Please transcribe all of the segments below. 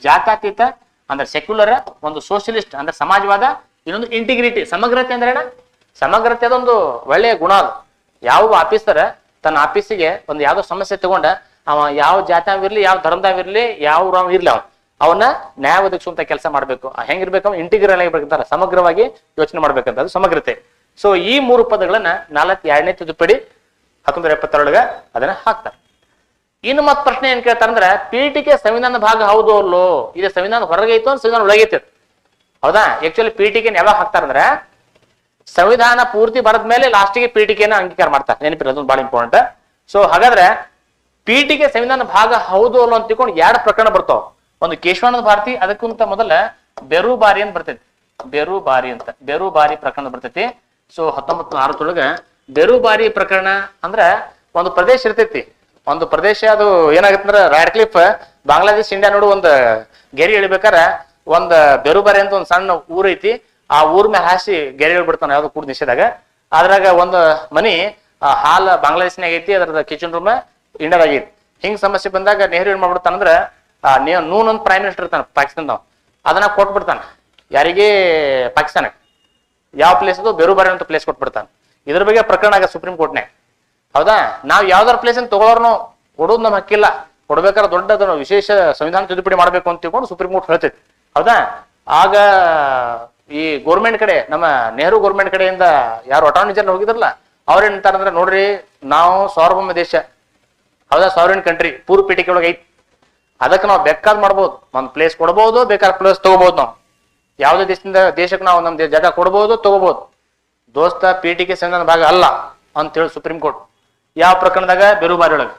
ಜಾತ್ಯತೀತ ಅಂದ್ರೆ ಸೆಕ್ಯುಲರ್, ಒಂದು ಸೋಷಿಯಲಿಸ್ಟ್ ಅಂದ್ರೆ ಸಮಾಜವಾದ, ಇನ್ನೊಂದು ಇಂಟಿಗ್ರಿಟಿ ಸಮಗ್ರತೆ ಅಂದ್ರೆ ಏನ, ಸಮಗ್ರತೆ ಅದೊಂದು ಒಳ್ಳೆಯ ಗುಣ. ಅದು ಯಾವ ಆಫೀಸರ್ ತನ್ನ ಆಫೀಸಿಗೆ ಒಂದು ಯಾವ್ದೋ ಸಮಸ್ಯೆ ತಗೊಂಡ ಅವ ಯಾವ ಜಾತಿಯಾವಿರ್ಲಿ, ಯಾವ ಧರ್ಮದಾವಿರ್ಲಿ, ಯಾವ ಇರ್ಲಿ ಅವನ್ನ ನ್ಯಾಯ ಒದಗಿಸುವಂತ ಕೆಲಸ ಮಾಡ್ಬೇಕು. ಹೆಂಗಿರ್ಬೇಕು, ಇಂಟಿಗ್ರಲ್ ಆಗಿರ್ಬೇಕಂತಾರ, ಸಮಗ್ರವಾಗಿ ಯೋಚನೆ ಮಾಡ್ಬೇಕಂತ, ಅದು ಸಮಗ್ರತೆ. ಸೊ ಈ 3 ಪದಗಳನ್ನ 2ನೇ ತಿದ್ದುಪಡಿ 1972 ಅದನ್ನ ಹಾಕ್ತಾರೆ. ಇನ್ನು ಮತ್ ಪ್ರಶ್ನೆ ಏನ್ ಕೇಳ್ತಾರಂದ್ರೆ, ಪೀಠಿಕೆ ಸಂವಿಧಾನ ಭಾಗ ಹೌದು ಅಲ್ಲೋ, ಇದು ಸಂವಿಧಾನ ಹೊರಗೆ ಐತೋ ಸಂವಿಧಾನ ಒಳಗೆ ಐತಿ, ಹೌದಾ? ಆಕ್ಚುಲಿ ಪೀಠಿಕೆನ ಯಾವಾಗ ಹಾಕ್ತಾರಂದ್ರೆ ಸಂವಿಧಾನ ಪೂರ್ತಿ ಬರದ ಮೇಲೆ ಲಾಸ್ಟಿಗೆ ಪೀಠಿಕೆನ ಅಂಗೀಕಾರ ಮಾಡ್ತಾರೆ. ನೆನಪಿಲ್ಲ, ಅದೊಂದು ಬಹಳ ಇಂಪಾರ್ಟೆಂಟ್. ಸೊ ಹಾಗಾದ್ರೆ ಪೀಠಿಕೆ ಸಂವಿಧಾನ ಭಾಗ ಹೌದು ಅಲ್ಲೋ ಅಂತ ತಿಳ್ಕೊಂಡು 2 ಪ್ರಕರಣ ಬರ್ತಾವ. ಒಂದು ಕೇಶವಾನಂದ ಭಾರತಿ, ಅದಕ್ಕಿಂತ ಮೊದಲ ಬೆರುಬಾರಿ ಅಂತ ಬರ್ತೈತಿ, ಬೆರುಬಾರಿ ಪ್ರಕರಣ ಬರ್ತೈತಿ. ಸೊ 1960 ಬೆರುಬಾರಿ ಪ್ರಕರಣ ಅಂದ್ರ ಒಂದು ಪ್ರದೇಶ ಇರ್ತೈತಿ, ಒಂದು ಪ್ರದೇಶ, ಅದು ಏನಾಗತ್ತಂದ್ರ ರಾಯಡ್ ಕ್ಲಿಫ್ ಬಾಂಗ್ಲಾದೇಶ್ ಇಂಡಿಯಾ ನೋಡು ಒಂದು ಗೆರೆ ಇಳಿಬೇಕಾರ ಒಂದ್ ಬೆರುಬಾರಿ ಅಂತ ಒಂದ್ ಸಣ್ಣ ಊರ್ ಐತಿ, ಆ ಊರ್ ಮೇಲೆ ಹಾಸಿ ಗೆರೆ ಇಳ್ಬಿಡ್ತಾನ ಯಾವ್ದು ಕೂಡ ನಿಷೇಧಾಗ. ಅದ್ರಾಗ ಒಂದು ಮನಿ ಹಾಲ್ ಬಾಂಗ್ಲಾದೇಶನಾಗ ಐತಿ, ಅದ್ರದ ಕಿಚನ್ ರೂಮ್ ಇಂಡಿಯಾದಾಗ ಐತಿ. ಹಿಂಗ್ ಸಮಸ್ಯೆ ಬಂದಾಗ ನೆಹರು ಏನ್ ಮಾಡ್ಬಿಡ್ತಾನಂದ್ರ ನೂನ್ ಒಂದು ಪ್ರೈಮ್ ಮಿನಿಸ್ಟರ್ ಇರ್ತಾನ ಪಾಕಿಸ್ತಾನದವ್, ಅದನ್ನ ಕೊಟ್ಬಿಡ್ತಾನ ಯಾರಿಗೆ, ಪಾಕಿಸ್ತಾನಕ್ಕೆ. ಯಾವ ಪ್ಲೇಸ್ ಅದು, ಬೆರುಬಾರಿ ಅಂತ ಪ್ಲೇಸ್ ಕೊಟ್ಬಿಡ್ತಾನ. ಇದ್ರ ಬಗ್ಗೆ ಪ್ರಕರಣ ಆಗ ಸುಪ್ರೀಂ ಕೋರ್ಟ್ನಾಗ, ಹೌದಾ? ನಾವ್ ಯಾವ್ದಾರ ಪ್ಲೇಸ್ ತಗೊಳೋರ್ನು ಕೊಡೋದು ನಮ್ ಹಕ್ಕಿಲ್ಲ, ಕೊಡ್ಬೇಕಾದ್ರೆ ದೊಡ್ಡ ವಿಶೇಷ ಸಂವಿಧಾನ ತಿದ್ದುಪಡಿ ಮಾಡ್ಬೇಕು ಅಂತ ತಿಳ್ಕೊಂಡು ಸುಪ್ರೀಂ ಕೋರ್ಟ್ ಹೇಳ್ತೈತಿ, ಹೌದಾ? ಆಗ ಈ ಗೋರ್ಮೆಂಟ್ ಕಡೆ, ನಮ್ಮ ನೆಹರು ಗೋರ್ಮೆಂಟ್ ಕಡೆಯಿಂದ ಯಾರು ಅಟಾರ್ನಿ ಜನರಲ್ ಹೋಗಿದ್ರಲ್ಲ, ಅವ್ರೇನಂತಾರಂದ್ರೆ, ನೋಡ್ರಿ ನಾವು ಸಾರ್ವಭೌಮ ದೇಶ, ಹೌದಾ, ಸಾವರಿನ್ ಕಂಟ್ರಿ, ಪೂರ್ವ ಪೀಠಿಕೆ ಒಳಗೆ ಐತಿ, ಅದಕ್ಕೆ ನಾವು ಬೇಕಾದ್ ಮಾಡ್ಬೋದು, ಒಂದ್ ಪ್ಲೇಸ್ ಕೊಡ್ಬೋದು, ಬೇಕಾದ ಪ್ಲೇಸ್ ತಗೋಬಹುದು. ನಾವು ಯಾವುದೇ ದೇಶಕ್ಕೆ ನಾವು ನಮ್ ಜಾಗ ಕೊಡ್ಬೋದು, ತಗೋಬಹುದು. ದೋಸ್ತ ಪೀಠಿಕೆ ಸಂವಿಧಾನ ಭಾಗ ಅಲ್ಲ ಅಂತೇಳಿ ಸುಪ್ರೀಂ ಕೋರ್ಟ್ ಯಾವ ಪ್ರಕರಣದಾಗ, ಬೆರುಬಾರಿ ಒಳಗೆ.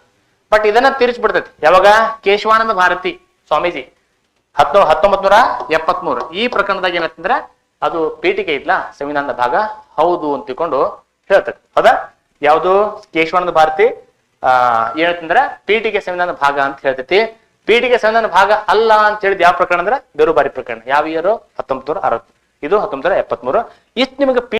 ಬಟ್ ಇದನ್ನ ತಿರ್ಚಿಬಿಡ್ತೈತಿ ಯಾವಾಗ, ಕೇಶವಾನಂದ ಭಾರತಿ ಸ್ವಾಮೀಜಿ 1973 ಈ ಪ್ರಕರಣದಾಗ ಏನಂತಂದ್ರೆ ಅದು ಪೀಠಿಕೆ ಐತ್ಲಾ ಸಂವಿಧಾನದ ಭಾಗ ಹೌದು ಅಂತ ತಿಳ್ಕೊಂಡು ಹೇಳ್ತದೆ, ಹೌದಾ? ಯಾವುದು ಕೇಶವಾನಂದ ಭಾರತಿ ಏನಂತಂದ್ರೆ ಪೀಠಿಕೆ ಸಂವಿಧಾನ ಭಾಗ ಅಂತ ಹೇಳ್ತೈತಿ. ಪೀಠಿಕೆ ಸಂವಿಧಾನ ಭಾಗ ಅಲ್ಲ ಅಂತ ಹೇಳಿದ್ ಯಾವ ಪ್ರಕರಣ ಅಂದ್ರೆ ಬೆರುಬಾರಿ ಪ್ರಕರಣ. ಯಾವ ಇಯರ್? 1960. ಇದು 1973. ಇಷ್ಟು ನಿಮಗೆ